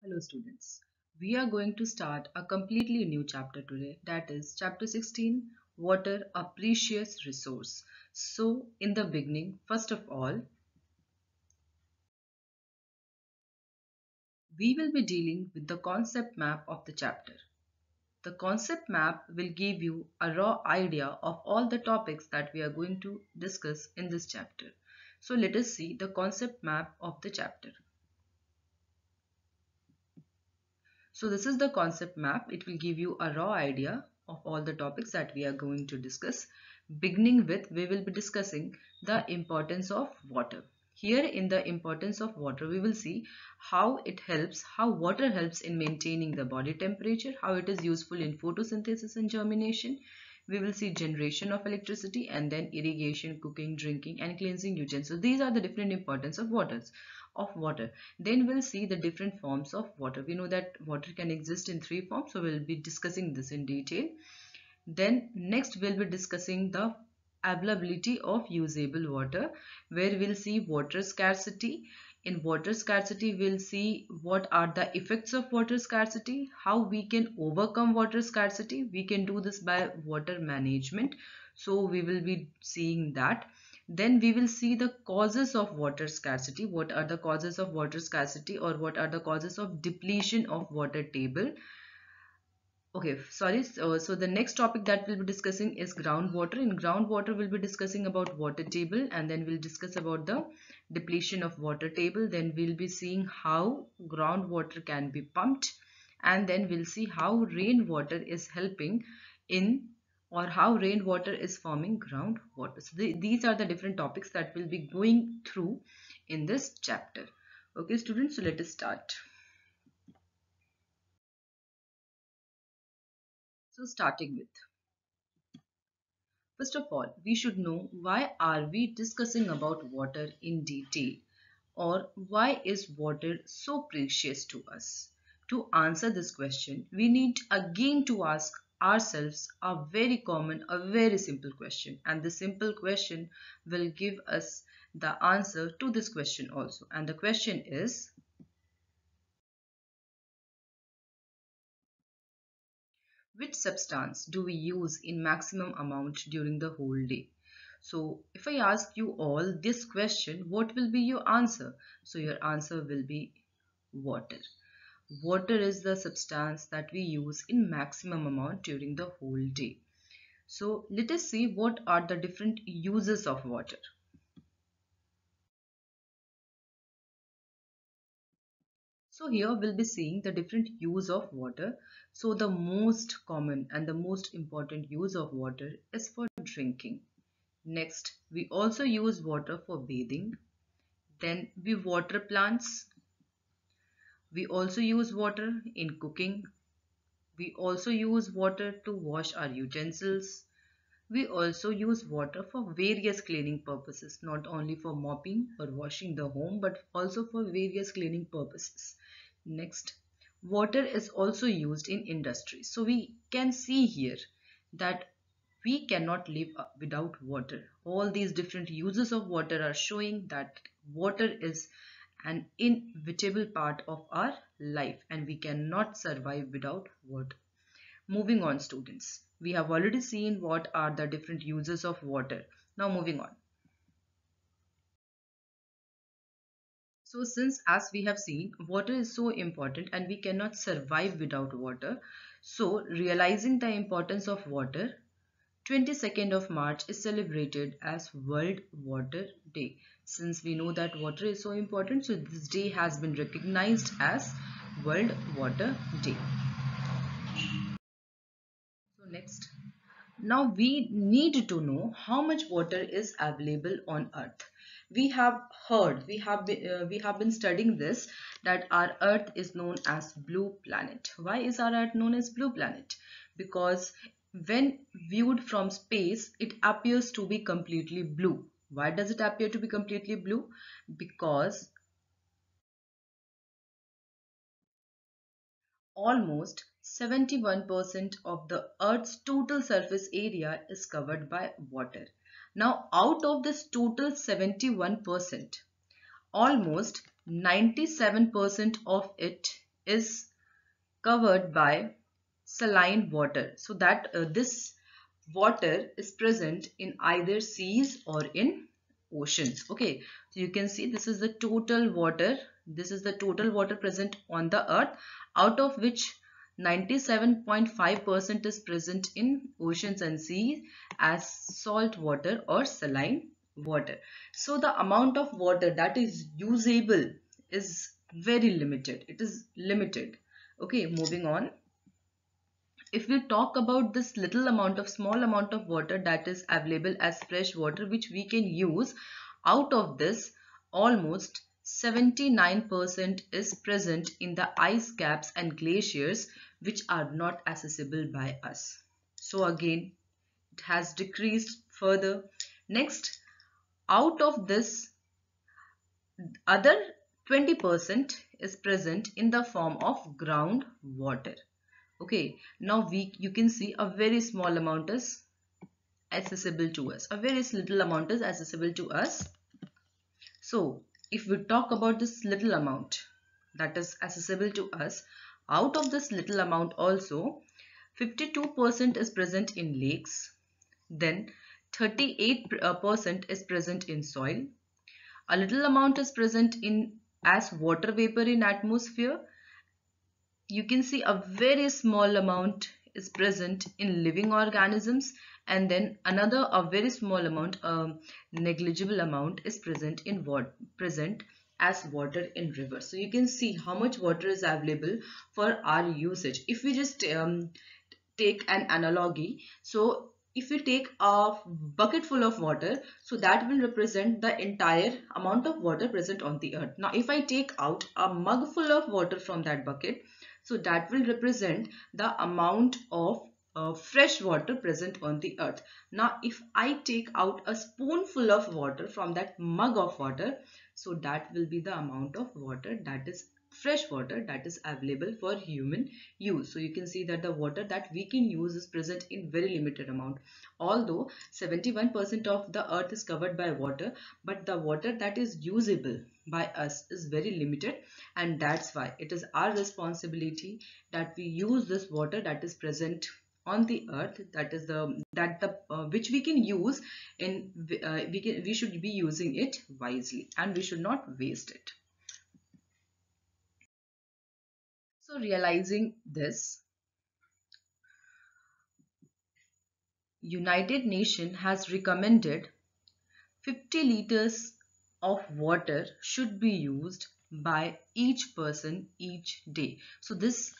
Hello students, we are going to start a completely new chapter today, that is chapter 16, water, a precious resource. So in the beginning, first of all, we will be dealing with the concept map of the chapter. The concept map will give you a raw idea of all the topics that we are going to discuss in this chapter. So let us see the concept map of the chapter. So this is the concept map. It will give you a raw idea of all the topics that we are going to discuss. Beginning with, we will be discussing the importance of water. Here in the importance of water, we will see how water helps in maintaining the body temperature, how it is useful in photosynthesis and germination. We will see generation of electricity and then irrigation, cooking, drinking and cleansing utensils. These are the different importance of water. Then we'll see the different forms of water. We know that water can exist in three forms, so we'll be discussing this in detail. Then next we'll be discussing the availability of usable water, where we'll see water scarcity. In water scarcity, we'll see what are the effects of water scarcity, how we can overcome water scarcity. We can do this by water management. So we will be seeing that. Then we will see the causes of water scarcity. What are the causes of water scarcity, or what are the causes of depletion of water table? Okay, sorry. So the next topic that we'll be discussing is groundwater. In groundwater, we'll be discussing about water table, and then we'll discuss about the depletion of water table. Then we'll be seeing how groundwater can be pumped, and then we'll see how rainwater is helping in, or how rainwater is forming groundwater. So these are the different topics that we'll be going through in this chapter. Okay, students, so let us start. So starting with, first of all, we should know why are we discussing about water in detail, or why is water so precious to us? To answer this question, we need again to ask ourselves a very common, a very simple question, and the simple question will give us the answer to this question also. And the question is, which substance do we use in maximum amount during the whole day? So if I ask you all this question, what will be your answer? So your answer will be water. Water is the substance that we use in maximum amount during the whole day. So let us see what are the different uses of water. So here we'll be seeing the different use of water. So the most common and the most important use of water is for drinking. Next, we also use water for bathing. Then we water plants. We also use water in cooking. We also use water to wash our utensils. We also use water for various cleaning purposes, not only for mopping or washing the home, but also for various cleaning purposes. Next, water is also used in industry. So we can see here that we cannot live without water. All these different uses of water are showing that water is an inevitable part of our life, and we cannot survive without water. Moving on, students. We have already seen what are the different uses of water. Now moving on. So since, as we have seen, water is so important and we cannot survive without water. So realizing the importance of water, 22nd of March is celebrated as World Water Day. Since we know that water is so important, so this day has been recognized as World Water Day. So next, now we need to know how much water is available on Earth. We have heard, we have been studying this, that our Earth is known as blue planet. Why is our Earth known as blue planet? Because when viewed from space, it appears to be completely blue. Why does it appear to be completely blue? Because almost 71% of the Earth's total surface area is covered by water. Now, out of this total 71%, almost 97% of it is covered by saline water. So that this water is present in either seas or in oceans. Okay, so you can see this is the total water. This is the total water present on the earth, out of which 97.5% is present in oceans and seas as salt water or saline water. So the amount of water that is usable is very limited. It is limited. Okay, moving on. If we talk about this small amount of water that is available as fresh water which we can use, out of this almost 79% is present in the ice caps and glaciers which are not accessible by us. So again, it has decreased further. Next, out of this, other 20% is present in the form of groundwater. Okay, now you can see a very small amount is accessible to us. A very little amount is accessible to us. So if we talk about this little amount that is accessible to us, out of this little amount also 52% is present in lakes, then 38% is present in soil, a little amount is present in as water vapor in atmosphere. You can see a very small amount is present in living organisms, and then another a very small amount, negligible amount is present in present as water in rivers. So you can see how much water is available for our usage. If we just take an analogy, so if we take a bucket full of water, so that will represent the entire amount of water present on the earth. Now if I take out a mug full of water from that bucket, so that will represent the amount of fresh water present on the earth. Now if I take out a spoonful of water from that mug of water, so that will be the amount of water, that is fresh water, that is available for human use. So you can see that the water that we can use is present in very limited amount. Although 71% of the earth is covered by water, but the water that is usable by us is very limited, and that's why it is our responsibility that we use this water that is present on the earth, that is which we can use in we should be using it wisely and we should not waste it. So realizing this, United Nations has recommended 50 liters of water should be used by each person each day. So this,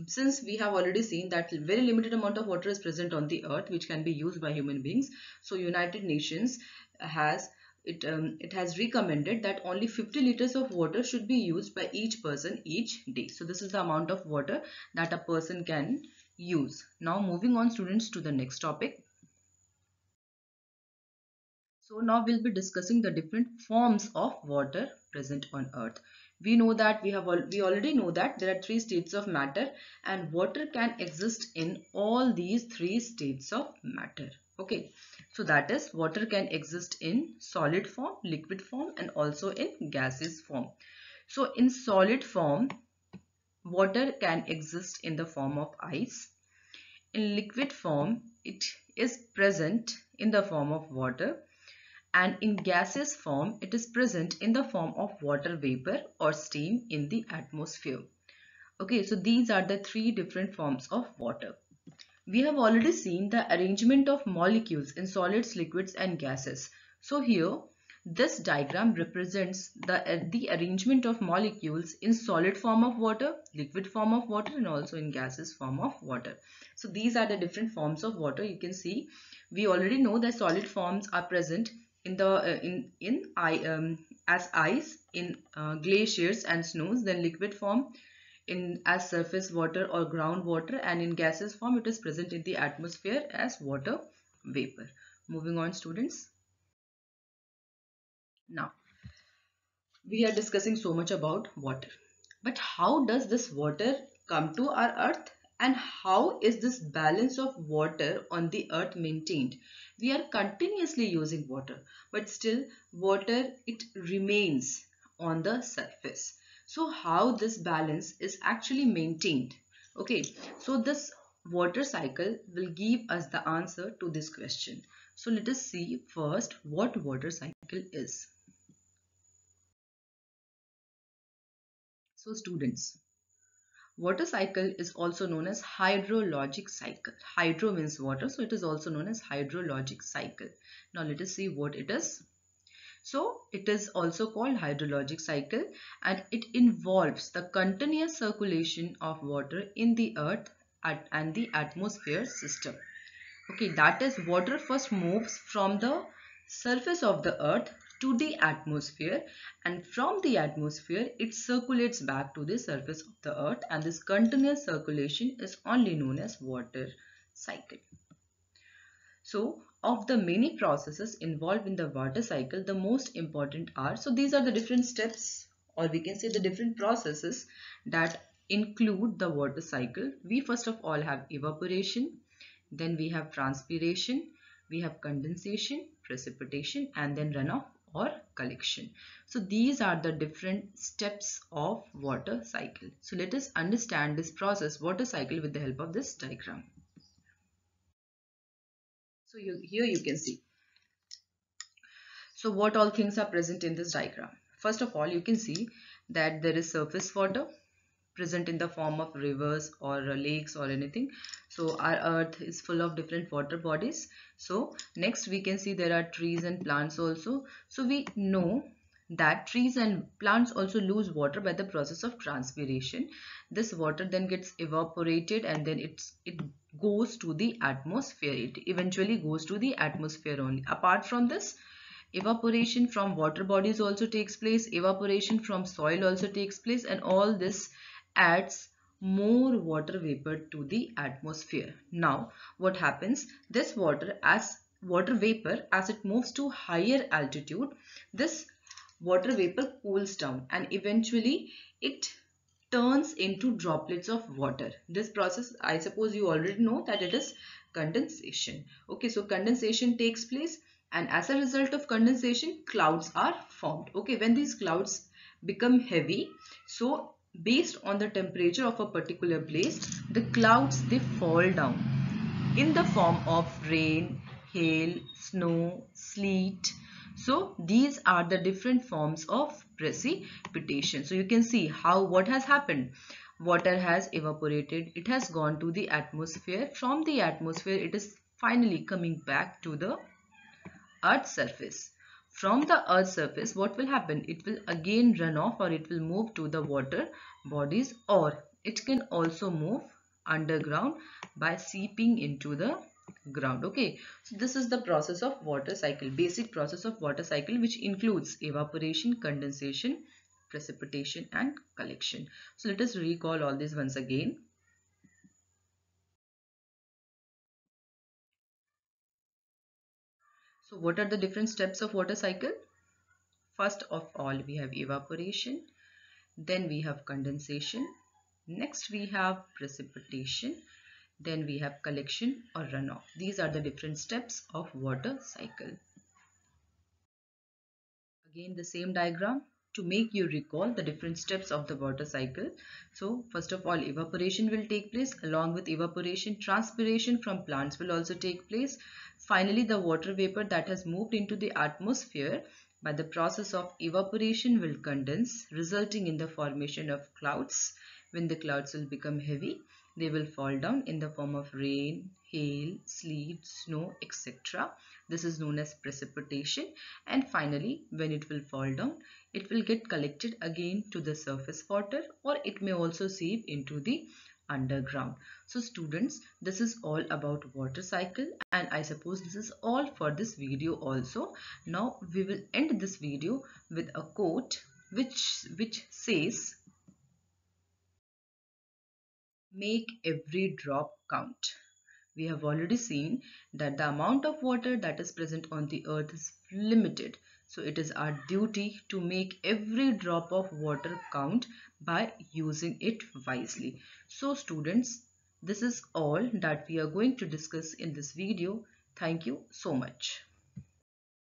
since we have already seen that very limited amount of water is present on the earth which can be used by human beings, so United Nations has it has recommended that only 50 liters of water should be used by each person each day. So this is the amount of water that a person can use. Now moving on, students, to the next topic. So now we'll be discussing the different forms of water present on earth. We know that we already know that there are three states of matter, and water can exist in all these three states of matter. Okay, so that is, water can exist in solid form, liquid form, and also in gaseous form. So in solid form, water can exist in the form of ice. In liquid form, it is present in the form of water, and in gaseous form it is present in the form of water vapor or steam in the atmosphere. Okay, so these are the three different forms of water. We have already seen the arrangement of molecules in solids, liquids and gases. So here this diagram represents the arrangement of molecules in solid form of water, liquid form of water and also in gaseous form of water. So these are the different forms of water. You can see we already know that solid forms are present in the as ice in glaciers and snows, then liquid form in as surface water or groundwater, and in gaseous form it is present in the atmosphere as water vapor. Moving on, students. Now we are discussing so much about water, but how does this water come to our earth, and how is this balance of water on the earth maintained? We are continuously using water, but still water, it remains on the surface. So how this balance is actually maintained? Okay, so this water cycle will give us the answer to this question. So let us see first what water cycle is. So students, water cycle is also known as hydrologic cycle. Hydro means water, so it is also known as hydrologic cycle. Now let us see what it is. So it is also called hydrologic cycle, and it involves the continuous circulation of water in the earth and the atmosphere system. Okay, that is, water first moves from the surface of the earth to the atmosphere, and from the atmosphere it circulates back to the surface of the earth, and this continuous circulation is only known as water cycle. So of the many processes involved in the water cycle, the most important are, so these are the different steps, or we can say the different processes that include the water cycle. We first of all have evaporation, then we have transpiration, we have condensation, precipitation, and then runoff or collection. So these are the different steps of water cycle. So let us understand this process, water cycle, with the help of this diagram. So here you can see. So what all things are present in this diagram? First of all, you can see that there is surface water present in the form of rivers or lakes or anything. So our earth is full of different water bodies. So next we can see there are trees and plants also. So we know that trees and plants also lose water by the process of transpiration. This water then gets evaporated and then it goes to the atmosphere. It eventually goes to the atmosphere only. Apart from this, evaporation from water bodies also takes place, evaporation from soil also takes place, and all this adds more water vapor to the atmosphere. Now what happens, this water vapor, as it moves to higher altitude, this water vapor cools down and eventually it turns into droplets of water. This process, I suppose you already know that it is condensation. Okay, so condensation takes place, and as a result of condensation, clouds are formed. Okay, when these clouds become heavy, so based on the temperature of a particular place, the clouds, they fall down in the form of rain, hail, snow, sleet. So these are the different forms of precipitation. So you can see how what has happened. Water has evaporated, it has gone to the atmosphere. From the atmosphere, it is finally coming back to the Earth's surface. From the Earth's surface, what will happen? It will again run off, or it will move to the water bodies, or it can also move underground by seeping into the ground. Okay, so this is the process of water cycle, basic process of water cycle, which includes evaporation, condensation, precipitation, and collection. So let us recall all these once again. So what are the different steps of water cycle? First of all, we have evaporation, then we have condensation, next we have precipitation, then we have collection or runoff. These are the different steps of water cycle. Again, the same diagram to make you recall the different steps of the water cycle. So first of all, evaporation will take place. Along with evaporation, transpiration from plants will also take place. Finally, the water vapor that has moved into the atmosphere by the process of evaporation will condense, resulting in the formation of clouds. When the clouds will become heavy, they will fall down in the form of rain, hail, sleet, snow, etc. This is known as precipitation. And finally, when it will fall down, it will get collected again to the surface water, or it may also seep into the underground. So students, this is all about water cycle, and I suppose this is all for this video also. Now we will end this video with a quote which says, make every drop count. We have already seen that the amount of water that is present on the earth is limited. So it is our duty to make every drop of water count by using it wisely. So students, this is all that we are going to discuss in this video. Thank you so much.